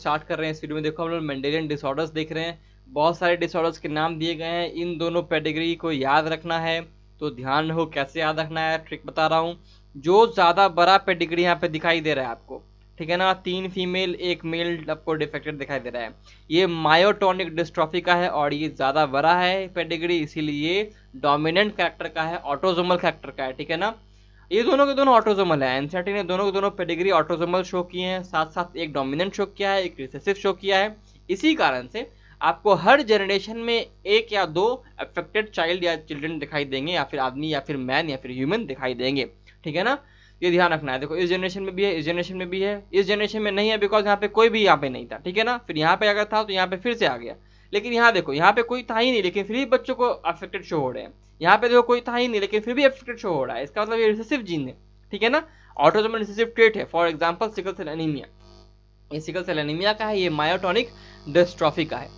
Start कर रहे हैं इस वीडियो में। देखो हम लोग मेंडेलियन डिसऑर्डर्स देख रहे हैं, बहुत सारे डिसऑर्डर्स के नाम दिए गए हैं। इन दोनों पेडिग्री को याद रखना है तो ध्यान रखो कैसे याद रखना है, ट्रिक बता रहा हूँ। जो ज्यादा बड़ा पेडिग्री यहाँ पे दिखाई दे रहा है आपको, ठीक है ना, 3 फीमेल 1 मेल आपको डिफेक्टेड दिखाई दे रहा है, ये मायोटोनिक डिस्ट्रॉफी का है और ये ज्यादा बड़ा है पेडिग्री, इसीलिए डोमिनेंट कैरेक्टर का है, ऑटोजोमल कैरेक्टर का है, ठीक है ना। ये दोनों के दोनों ऑटोजोमल है, एनसीईआरटी ने दोनों के दोनों पेडिग्री ऑटोजोमल शो किए हैं, साथ साथ एक डोमिनेंट शो किया है, एक रिसेसिव शो किया है। इसी कारण से आपको हर जनरेशन में 1 या 2 अफेक्टेड चाइल्ड या चिल्ड्रन दिखाई देंगे, या फिर आदमी या फिर मैन या फिर ह्यूमन दिखाई देंगे, ठीक है ना। ये ध्यान रखना है। देखो इस जनरेशन में भी है, इस जनरेशन में भी है, इस जनरेशन में नहीं है बिकॉज यहाँ पे कोई भी यहाँ पे नहीं था, ठीक है ना। फिर यहाँ पे अगर था तो यहाँ पे फिर से आ गया, लेकिन यहाँ देखो यहाँ पे कोई था ही नहीं लेकिन फिर भी बच्चों को अफेक्टेड शो हो रहे हैं। यहाँ पे देखो कोई था ही नहीं लेकिन फिर भी अफेक्टेड शो हो रहा है, इसका मतलब ये रिसेसिव जीन है, ठीक है ना। ऑटोसोमल रिसेसिव ट्रेट है। For example sickle cell anaemia, ये सिकल सेल एनीमिया का है, ये मायोटोनिक डिस्ट्रॉफी का है।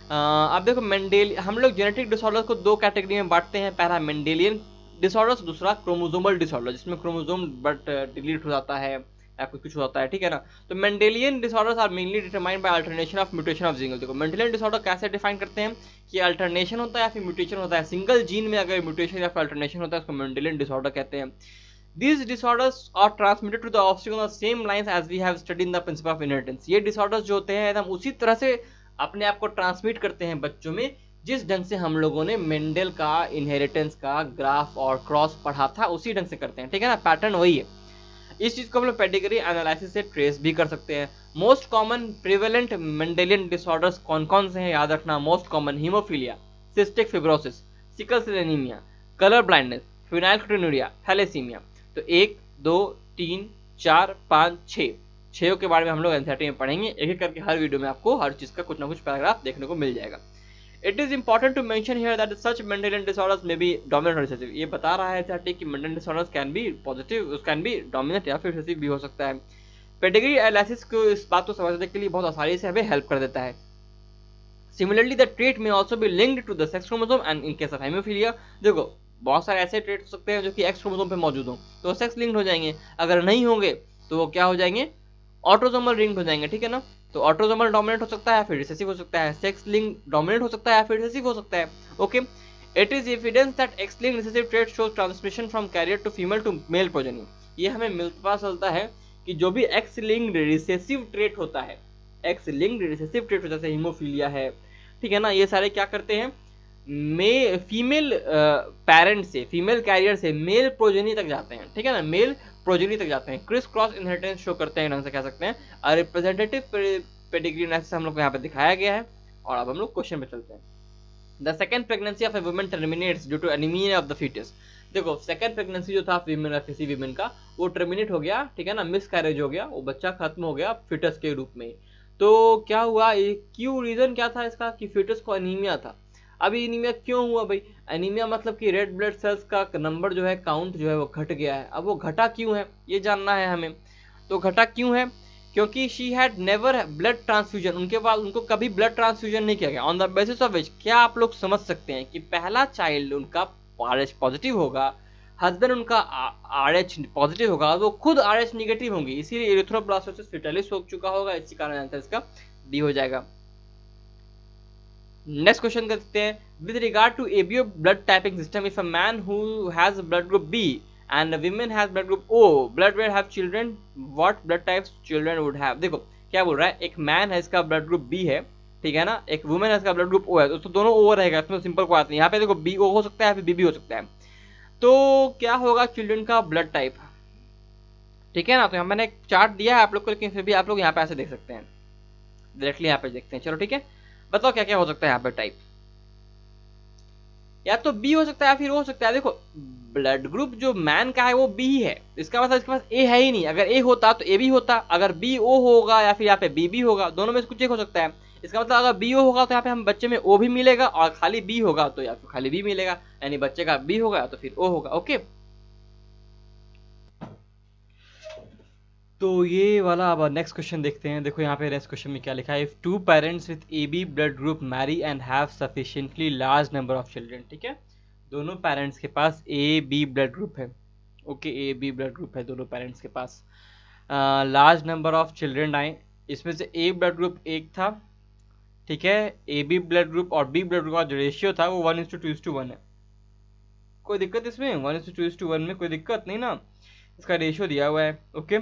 अब देखो मेंडेल, हम लोग जेनेटिक डिसऑर्डर को 2 कैटेगरी में बांटते हैं, पहला मेंडेलियन डिसऑर्डर्स, दूसरा क्रोमोसोमल डिसऑर्डर जिसमें क्रोमोसोम बट डिलीट हो जाता है या कुछ हो जाता है, ठीक है ना। तो Mendelian disorders are mainly determined by alternation of mutation of gene. देखो मेंडेलियन डिसऑर्डर कैसे डिफाइन करते हैं कि अल्टरनेशन होता है या फिर म्यूटेशन होता है, सिंगल जीन में अगर म्यूटेशन या फिर अल्टरनेशन होता है उसको मेंडेलियन डिसऑर्डर कहते हैं। These disorders are transmitted to the offspring on the same lines as we have studied in the principle of inheritance। ये disorders जो होते हैं एकदम उसी तरह से अपने आप को ट्रांसमिट करते हैं बच्चों में जिस ढंग से हम लोगों ने मेंडल का इनहेरिटेंस का ग्राफ और क्रॉस पढ़ा था उसी ढंग से करते हैं, ठीक है ना, पैटर्न वही है। इस चीज को हम लोग पेडिग्री एनालिसिस से ट्रेस भी कर सकते हैं। Most common prevalent Mendelian disorders कौन कौन से हैं याद रखना, most common haemophilia, cystic fibrosis, sickle cell anaemia, colour blindness, phenylketonuria, thalassaemia. तो 1 2 3 4 5 6 6 के बारे में हम लोग एनसीईआरटी में पढ़ेंगे, एक एक करके हर वीडियो में आपको हर चीज का कुछ ना कुछ पैराग्राफ देखने को मिल जाएगा। It is important to mention here that such Mendelian disorders may be dominant और रिसेसिव। ये बता रहा है एनसीईआरटी कि Mendelian disorders can be positive, can be dominant या फिर रिसेसिव भी हो सकता है। पेडिग्री एनालिसिस को इस बात को समझने के लिए बहुत आसानी से हमें हेल्प कर देता है। Similarly the trait may also be linked to the sex chromosome and in case of haemophilia, देखो बहुत सारे ऐसे ट्रेट हो सकते हैं जो कि एक्स क्रोमोसोम पे मौजूद हो तो सेक्स लिंक्ड हो जाएंगे, अगर नहीं होंगे तो वो क्या हो जाएंगे, ऑटोसोमल लिंक्ड हो जाएंगे, ठीक है ना। तो ऑटोसोमल डोमिनेंट हो सकता है फिर रिसेसिव हो सकता है, सेक्स लिंक डोमिनेंट हो सकता है फिर रिसेसिव हो सकता है, okay. It is evidence that X linked recessive trait shows transmission from carrier to female to male progeny. ये हमें पता चलता है कि जो भी एक्स लिंक्ड रिसेसिव ट्रेट होता है, एक्स लिंक्ड रिसेसिव ट्रेट जैसे हीमोफीलिया है, ठीक है ना, ये सारे क्या करते हैं, फीमेल पेरेंट से, फीमेल कैरियर से मेल प्रोजेनी तक जाते हैं, ठीक है ना, मेल प्रोजेनी तक जाते हैं, क्रिस क्रॉस इनहेरिटेंस शो करते हैं ढंग से कह सकते हैं। रिप्रेजेंटेटिव पेडिग्री एनालिसिस हम लोग को यहाँ पे दिखाया गया है। और अब हम लोग क्वेश्चन पे चलते हैं। The second pregnancy of a woman terminates due to anaemia of the foetus. देखो सेकंड प्रेगनेंसी जो था फीमेल का, किसी वीमेन का, वो टर्मिनेट हो गया, ठीक है ना, मिस कैरेज हो गया, वो बच्चा खत्म हो गया फिटस के रूप में। तो क्या हुआ, क्यों, रीजन क्या था इसका कि फिटस को एनीमिया था। अभी एनीमिया क्यों हुआ भाई, एनीमिया मतलब कि रेड ब्लड सेल्स का नंबर जो है, काउंट जो है वो घट गया है। अब वो घटा क्यों है ये जानना है हमें। तो घटा क्यों है, क्योंकि she had never blood transfusion, उनके पास उनको कभी ब्लड ट्रांसफ्यूजन नहीं किया गया। On the basis of which क्या आप लोग समझ सकते हैं कि पहला चाइल्ड उनका RH पॉजिटिव होगा, हस्बैंड उनका RH पॉजिटिव होगा, वो खुद RH निगेटिव होंगी, इसीलिए एरिथ्रोब्लास्टोसिस फेटालिस हो चुका होगा, इसी कारण आंसर इसका डी हो जाएगा। नेक्स्ट क्वेश्चन करते हैं, with regard to ABO blood typing system, if a man who has blood group B and a women has blood group O, blood will have children, what blood types children would have। देखो क्या बोल रहा है, एक man है इसका blood group B है, ठीक है ना, एक वुमेन है इसका ब्लड ग्रुप O है, तो दोनों O रहेगा, इसमें सिंपल कोई बात नहीं। यहाँ पे देखो BO हो सकता है फिर BB हो सकता है, तो क्या होगा चिल्ड्रन का ब्लड टाइप, ठीक है ना। तो यहाँ मैंने एक चार्ट दिया है आप लोग को, लेकिन फिर भी आप लोग यहाँ पे ऐसे देख सकते हैं, डायरेक्टली यहाँ पे देखते हैं, चलो ठीक है। बताओ क्या क्या हो सकता है यहाँ पे टाइप, या तो बी हो सकता है या फिर हो सकता है। देखो ब्लड ग्रुप जो मैन का है वो बी ही है, इसका मतलब इसके पास ए है ही नहीं, अगर ए होता तो ए भी होता, अगर बी ओ होगा या फिर यहाँ पे बी भी होगा, दोनों में से कुछ एक हो सकता है। इसका मतलब अगर बी ओ होगा तो यहाँ पे हम बच्चे में ओ भी मिलेगा, और खाली बी होगा तो या फिर खाली बी मिलेगा, यानी बच्चे का बी होगा तो फिर ओ होगा, ओके। तो ये वाला अब नेक्स्ट क्वेश्चन देखते हैं। देखो यहाँ पे नेक्स्ट क्वेश्चन में क्या लिखा है, if two parents with AB blood group marry and have sufficiently large number of children, ठीक है, दोनों पेरेंट्स के पास AB ब्लड ग्रुप है, ओके, AB ब्लड ग्रुप है दोनों पेरेंट्स के पास, लार्ज नंबर ऑफ चिल्ड्रन आए, इसमें से ए ब्लड ग्रुप एक था, ठीक है, ए बी ब्लड ग्रुप और बी ब्लड ग्रुप का जो रेशियो था वो 1:2:1 है। कोई दिक्कत इसमें 1:2:1 में कोई दिक्कत नहीं ना, इसका रेशियो दिया हुआ है। ओके,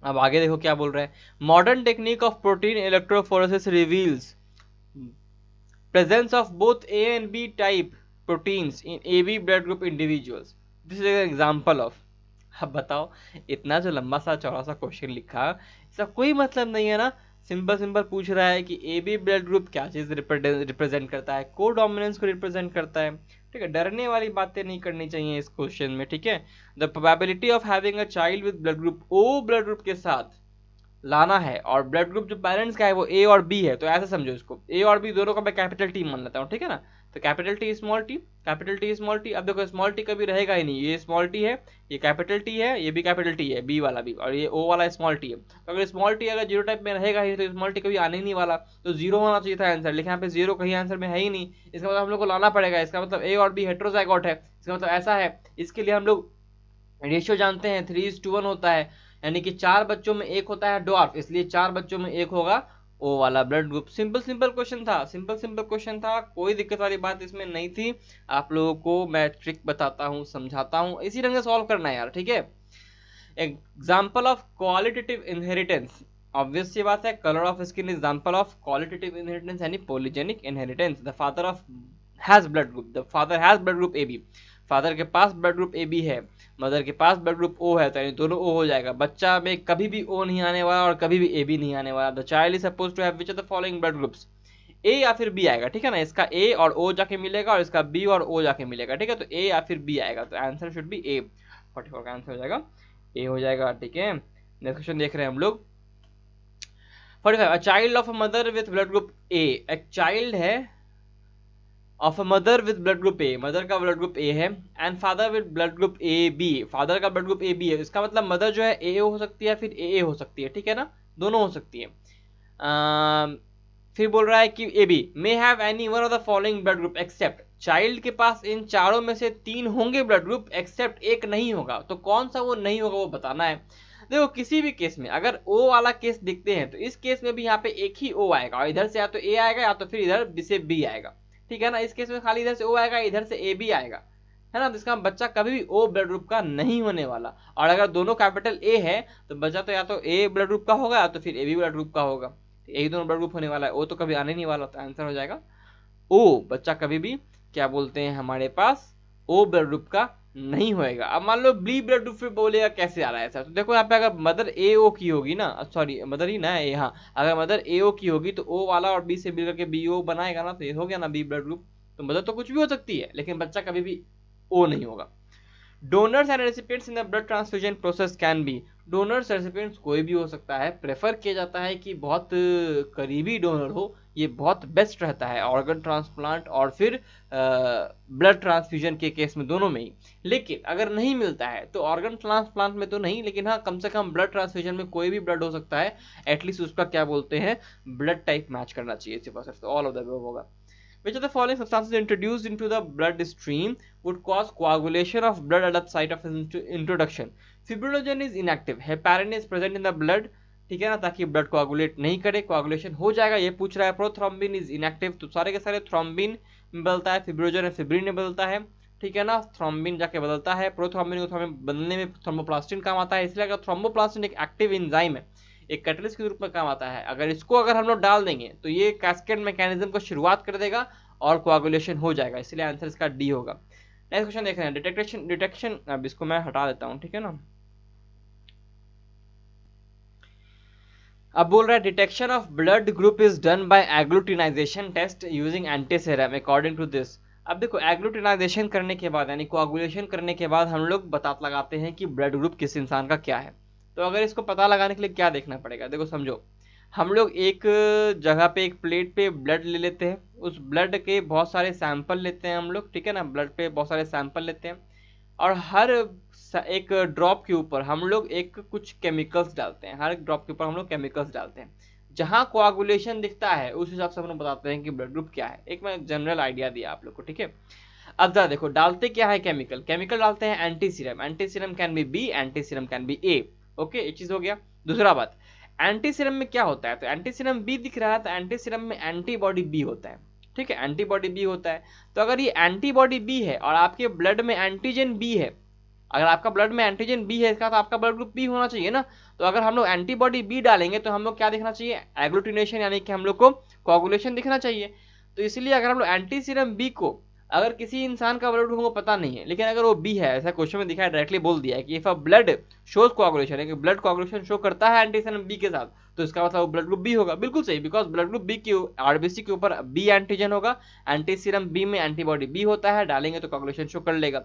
अब आगे देखो क्या बोल रहा है। Modern technique of protein electrophoresis reveals presence of both A and B type proteins in AB blood group individuals. This is an example of. अब बताओ, इतना जो लंबा सा चौड़ा सा क्वेश्चन लिखा, इसका कोई मतलब नहीं है ना। सिंपल सिंपल पूछ रहा है कि ए बी ब्लड ग्रुप क्या चीज रिप्रेजेंट करता है, को डोमिनेंस को रिप्रेजेंट करता है। ठीक है, डरने वाली बातें नहीं करनी चाहिए इस क्वेश्चन में। ठीक है, the probability of having a child with blood group O blood group के साथ लाना है, और ब्लड ग्रुप जो पेरेंट्स का है वो ए और बी है, तो ऐसे समझो इसको, ए और बी दोनों का मैं कैपिटल टी मान लेता हूँ। ठीक है ना, तो capital T small T, capital T small T. अब देखो स्मॉल टी कभी रहेगा ही नहीं, ये स्मॉल टी है, ये कैपिटल टी है, ये भी कैपिटल टी है, बी वाला भी, और ये ओ वाला स्मॉल टी है। तो अगर स्मॉल टी अगर जीरो टाइप में रहेगा ही तो स्मॉल टी कभी आने ही नहीं वाला, तो जीरो होना चाहिए था आंसर, लेकिन यहाँ पे जीरो कहीं आंसर में है ही नहीं। इसका मतलब हम लोग को लाना पड़ेगा, इसका मतलब ए और बी हेट्रोजाइगोट है, इसका मतलब ऐसा है। इसके लिए हम लोग रेशियो जानते हैं 3:1 होता है, यानी कि 4 बच्चों में एक होता है डॉर्फ, इसलिए 4 बच्चों में एक होगा ओ वाला blood group. Simple simple question था, सिंपल सिंपल क्वेश्चन था, कोई दिक्कत वाली बात इसमें नहीं थी। आप लोगों को मैं ट्रिक बताता हूँ, समझाता हूँ, इसी ढंग से सॉल्व करना है यार। ठीक है, example of qualitative inheritance, obvious सी बात है, colour of skin example of qualitative inheritance यानी polygenic inheritance. The father of has blood group, the father has blood group A B, father के पास ब्लड ग्रुप ए बी है, mother के पास blood group ओ है, तो यानी दोनों ओ हो जाएगा। बच्चा में कभी भी ओ नहीं आने वाला और कभी भी ए बी नहीं आने वाला। The child is suppose to have which of the following blood groups, A या फिर बी आएगा। ठीक है ना, इसका ए और ओ जाके मिलेगा और इसका बी और ओ जाके मिलेगा। ठीक है, तो ए या फिर बी आएगा, तो आंसर शुड बी ए। 44 का आंसर हो जाएगा ए हो जाएगा। ठीक है, नेक्स्ट क्वेश्चन देख रहे हैं हम लोग। 45, a child of a mother with blood group A, एक चाइल्ड है of a mother with blood group A, mother का ब्लड ग्रुप ए है, and father with blood group A B, father का ब्लड ग्रुप ए बी है। इसका मतलब mother जो है ए हो सकती है फिर ए हो सकती है। ठीक है ना, दोनों हो सकती है। फिर बोल रहा है कि A B may have any one of the following blood group except, child के पास इन चारों में से 3 होंगे ब्लड ग्रुप, एक्सेप्ट एक नहीं होगा। तो कौन सा वो नहीं होगा वो बताना है। देखो किसी भी केस में अगर ओ वाला केस देखते हैं तो इस केस में भी यहाँ पे एक ही ओ आएगा, और इधर से या तो ए आएगा या तो फिर इधर से बी आएगा। ठीक है ना, इस केस में खाली इधर से ओ आएगा, इधर से ए बी आएगा, है ना। तो इसका बच्चा कभी भी ओ ब्लड ग्रुप का नहीं होने वाला, और अगर दोनों कैपिटल ए है तो बच्चा तो या तो ए ब्लड ग्रुप का होगा या तो फिर ए बी ब्लड ग्रुप का होगा, यही दोनों ब्लड ग्रुप होने वाला है। ओ तो कभी आने नहीं वाला, तो आंसर हो जाएगा ओ। बच्चा कभी भी क्या बोलते हैं हमारे पास ओ ब्लड ग्रुप का नहीं होएगा। अब मान लो बी ब्लड ग्रुप फिर बोलेगा कैसे आ रहा है सर, तो देखो यहाँ पे अगर मदर ए ओ की होगी ना, सॉरी मदर ही ना है यहाँ, अगर मदर ए ओ की होगी तो ओ वाला और बी से मिलकर के बी ओ बनाएगा ना, तो ये हो गया ना बी ब्लड ग्रुप। तो मदर तो कुछ भी हो सकती है लेकिन बच्चा कभी भी ओ नहीं होगा। Donors and recipients in the blood transfusion process can be, donors recipients कोई भी हो सकता है, प्रेफर किया जाता है कि बहुत करीबी डोनर हो, ये बहुत बेस्ट रहता है ऑर्गन ट्रांसप्लांट और फिर ब्लड ट्रांसफ्यूजन के केस में, दोनों में ही। लेकिन अगर नहीं मिलता है तो ऑर्गन ट्रांसप्लांट में तो नहीं, लेकिन हाँ कम से कम ब्लड ट्रांसफ्यूजन में कोई भी ब्लड हो सकता है, एटलीस्ट उसका क्या बोलते हैं ब्लड टाइप मैच करना चाहिए, सिर्फ ऑल ऑफ द अबव होगा। Which of the following substances introduced into the blood stream would cause coagulation of blood at the site of introduction? Fibrinogen is inactive. Heparin is present in the blood. ठीक है ना, ताकि blood कोआगुलेट नहीं करे, coagulation हो जाएगा ये पूछ रहा है। प्रोथ्रोम्बिन इज इनएक्टिव, तो सारे के सारे थ्रोम्बिन में बदलता है, फिब्रिनोजन है फिब्रिन में बदलता है। ठीक है ना, थ्रोम्बिन जाके बदलता है, प्रोथ्रोम्बिन को थ्रोम्बिन बदलने में थ्रोम्बोप्लास्टिन काम आता है, इसलिए अगर थ्रोम्बोप्लास्टिन एक एक्टिव एंजाइम है, एक कैटलिस्ट के रूप में काम आता है, अगर इसको अगर हम लोग डाल देंगे तो ये कैस्केड मैकेनिज्म को शुरुआत कर देगा और कोआगुलेशन हो जाएगा, इसलिए आंसर इसका डी होगा। नेक्स्ट क्वेश्चन देख रहे हैं, डिटेक्शन, अब इसको मैं हटा देता हूं। ठीक है ना, अब बोल रहा है detection of blood group is done by agglutinization test using antiserum according to this. अब देखो एग्लूटिनाइजेशन करने के बाद यानी कोआगुलेशन करने के बाद हम लोग पता लगाते हैं कि ब्लड ग्रुप किस इंसान का क्या है। तो अगर इसको पता लगाने के लिए क्या देखना पड़ेगा, देखो समझो, हम लोग एक जगह पे एक प्लेट पे ब्लड ले लेते हैं, उस ब्लड के बहुत सारे सैंपल लेते हैं हम लोग। ठीक है ना, ब्लड पे बहुत सारे सैंपल लेते हैं और हर एक ड्रॉप के ऊपर हम लोग एक कुछ केमिकल्स डालते हैं, हर एक ड्रॉप के ऊपर हम लोग केमिकल्स डालते हैं। जहां कोआगुलेशन दिखता है उस हिसाब से हम लोग बताते हैं कि ब्लड ग्रुप क्या है। एक मैं जनरल आइडिया दिया आप लोग को। ठीक है, अब जरा देखो डालते क्या है, केमिकल, केमिकल डालते हैं anti serum, anti serum can be B, anti serum can be A. Okay, ये चीज हो गया। दूसरा बात, एंटी सीरम में क्या होता है, तो एंटी सीरम बी दिख रहा है, तो एंटी सीरम में एंटीबॉडी बी होता है, ठीक है, एंटीबॉडी बी होता है। तो अगर ये एंटीबॉडी बी है और आपके ब्लड में एंटीजन बी है, अगर आपका ब्लड में एंटीजन बी है इसका तो आपका ब्लड ग्रुप बी होना चाहिए ना। तो अगर हम लोग एंटीबॉडी बी डालेंगे तो हम लोग क्या दिखना चाहिए, एग्लूटिनेशन, यानी कि हम लोग को कोगुलेशन दिखना चाहिए। तो इसलिए अगर हम लोग एंटी सीरम बी को, अगर किसी इंसान का ब्लड हमको पता नहीं है लेकिन अगर वो बी है, ऐसा क्वेश्चन में दिखा है, डायरेक्टली बोल दिया है कि if a blood shows coagulation, है कि ब्लड कोगुलेशन शो करता है एंटी सीरम बी के साथ, तो इसका मतलब वो ब्लड ग्रुप बी होगा। बिल्कुल सही, बिकॉज ब्लड ग्रुप बी की आरबीसी के ऊपर बी एंटीजन होगा, एंटी सीरम बी में एंटीबॉडी बी होता है, डालेंगे तो कोगुलेशन शो कर लेगा।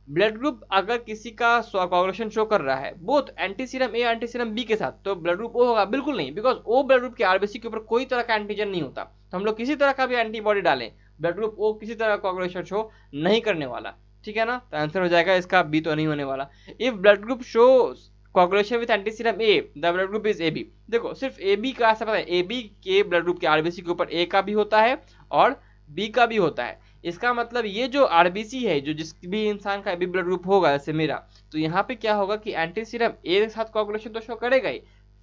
ब्लड ग्रुप अगर किसी का कोगुलेशन शो कर रहा है बोथ एंटी सीरम ए एंटी सीरम बी के साथ, तो ब्लड ग्रुप ओ होगा। बिल्कुल नहीं, बिकॉज ओ ब्लड ग्रुप के आरबीसी के ऊपर कोई तरह का एंटीजन नहीं होता, तो हम लोग किसी तरह का भी एंटीबॉडी डालें, ब्लड ग्रुप ओ किसी तरह का कोगुलेशन शो नहीं करने वाला, ठीक है ना। तो आंसर हो जाएगा इसका बी, तो नहीं होने वाला। If blood group show coagulation with anti serum A, the blood group is A B. देखो सिर्फ ए बी का ऐसा पता है, ए बी के ब्लड ग्रुप के आरबीसी के ऊपर ए का भी होता है और बी का भी होता है। इसका मतलब ये जो आरबीसी है, जो जिस भी इंसान का बी ब्लड ग्रुप होगा जैसे मेरा, तो यहाँ पे क्या होगा कि एंटी सीरम ए के साथ कोगुलेशन तो शो करेगा ही,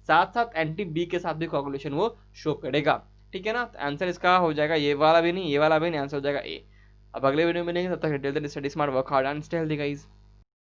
साथ साथ एंटी बी के साथ भी कोगुलेशन वो शो करेगा, ठीक है ना। तो आंसर इसका हो जाएगा ये वाला भी नहीं, ये वाला भी नहीं, आंसर हो जाएगा ए। अब अगले वीडियो में मिलेंगे, तब तक study smart, work hard and stay healthy guys.